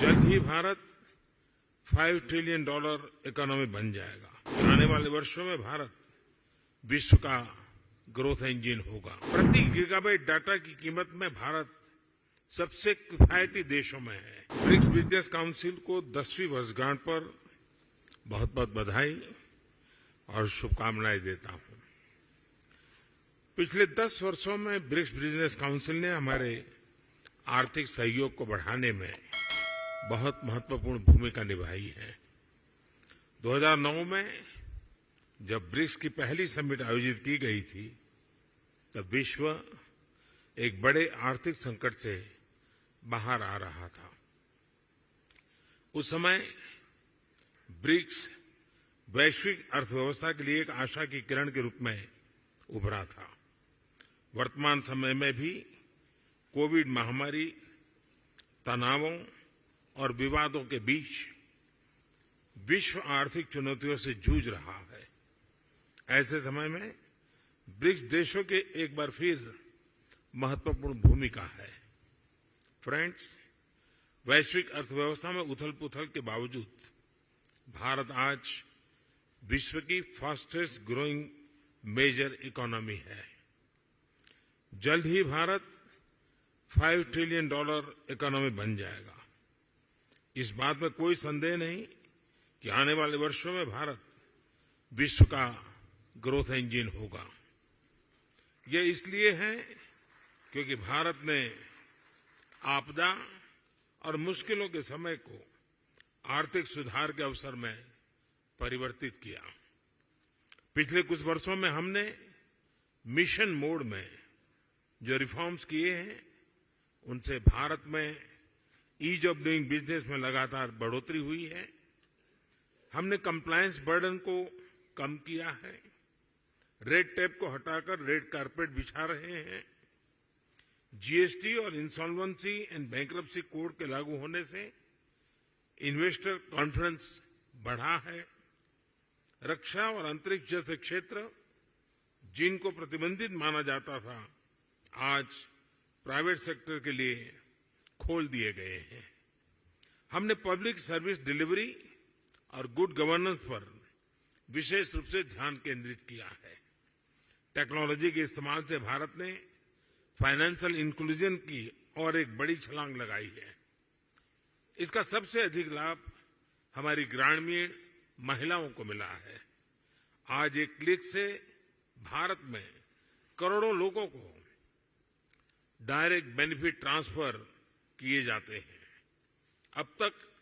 जल्द ही Bharat $5 trillion economy बन जाएगा। आने वाले वर्षों में भारत विश्व का ग्रोथ इंजन होगा। प्रति गीगाबाइट डाटा की कीमत में भारत सबसे किफायती देशों में है। ब्रिक्स बिजनेस काउंसिल को 10वीं वर्षगांठ पर बहुत बहुत बधाई और शुभकामनाएं देता हूं। पिछले 10 वर्षों में ब्रिक्स बिजनेस काउंसिल ने हमारे आर्थिक सहयोग को बढ़ाने में बहुत महत्वपूर्ण भूमिका निभाई है। 2009 में जब ब्रिक्स की पहली समिट आयोजित की गई थी, तब विश्व एक बड़े आर्थिक संकट से बाहर आ रहा था। उस समय ब्रिक्स वैश्विक अर्थव्यवस्था के लिए एक आशा की किरण के रूप में उभरा था। वर्तमान समय में भी कोविड महामारी, तनावों और विवादों के बीच विश्व आर्थिक चुनौतियों से जूझ रहा है। ऐसे समय में ब्रिक्स देशों के एक बार फिर महत्वपूर्ण भूमिका है। फ्रेंड्स, वैश्विक अर्थव्यवस्था में उथल-पुथल के बावजूद भारत आज विश्व की फास्टेस्ट ग्रोइंग मेजर इकोनॉमी है। जल्द ही भारत $5 ट्रिलियन इकोनॉमी बन जाएगा। इस बात में कोई संदेह नहीं कि आने वाले वर्षों में भारत विश्व का ग्रोथ इंजन होगा। ये इसलिए है क्योंकि भारत ने आपदा और मुश्किलों के समय को आर्थिक सुधार के अवसर में परिवर्तित किया। पिछले कुछ वर्षों में हमने मिशन मोड में जो रिफॉर्म्स किए हैं, उनसे भारत में ईज ऑफ डूइंग बिजनेस में लगातार बढ़ोतरी हुई है। हमने कंप्लायंस बर्डन को कम किया है, रेड टेप को हटाकर रेड कारपेट बिछा रहे हैं। जीएसटी और इंसॉल्वेंसी एंड बैंक्रप्सी कोड के लागू होने से इन्वेस्टर कॉन्फिडेंस बढ़ा है। रक्षा और अंतरिक्ष जैसे क्षेत्र जिनको प्रतिबंधित माना जाता था, आज प्राइवेट सेक्टर के लिए खोल दिए गए हैं। हमने पब्लिक सर्विस डिलीवरी और गुड गवर्नेंस पर विशेष रूप से ध्यान केंद्रित किया है। टेक्नोलॉजी के इस्तेमाल से भारत ने फाइनेंशियल इंक्लूजन की और एक बड़ी छलांग लगाई है। इसका सबसे अधिक लाभ हमारी ग्रामीण महिलाओं को मिला है। आज एक क्लिक से भारत में करोड़ों लोगों को डायरेक्ट बेनिफिट ट्रांसफर किए जाते हैं। अब तक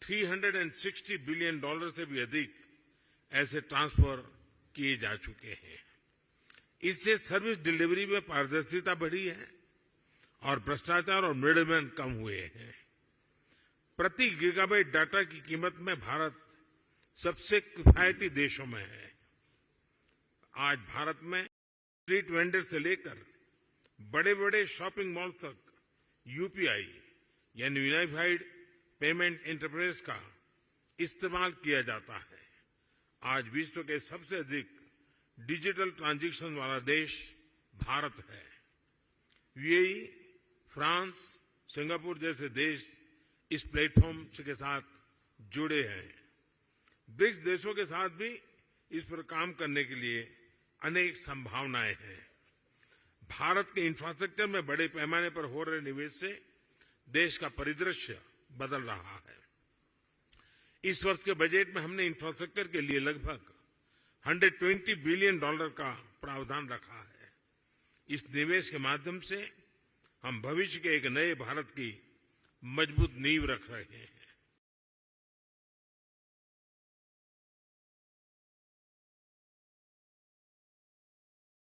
$360 बिलियन से भी अधिक ऐसे ट्रांसफर किए जा चुके हैं। इससे सर्विस डिलीवरी में पारदर्शिता बढ़ी है और भ्रष्टाचार और मिडलमैन कम हुए हैं। प्रति गीगाबाइट डाटा की कीमत में भारत सबसे किफायती देशों में है। आज भारत में स्ट्रीट वेंडर से लेकर बड़े-बड़े शॉपिंग मॉल तक यूपीआई यानी यूनिफाइड पेमेंट इंटरफेस का इस्तेमाल किया जाता है। आज विश्व के सबसे अधिक डिजिटल ट्रांजैक्शन वाला देश भारत है। यूएई, फ्रांस, सिंगापुर जैसे देश इस प्लेटफॉर्म के साथ जुड़े हैं। ब्रिक्स देशों के साथ भी इस पर काम करने के लिए अनेक संभावनाएं हैं। भारत के इंफ्रास्ट्रक्चर में बड़े पैमाने पर हो रहे निवेश से देश का परिदृश्य बदल रहा है। इस वर्ष के बजट में हमने इंफ्रास्ट्रक्चर के लिए लगभग $120 बिलियन का प्रावधान रखा है। इस निवेश के माध्यम से हम भविष्य के एक नए भारत की मजबूत नींव रख रहे हैं।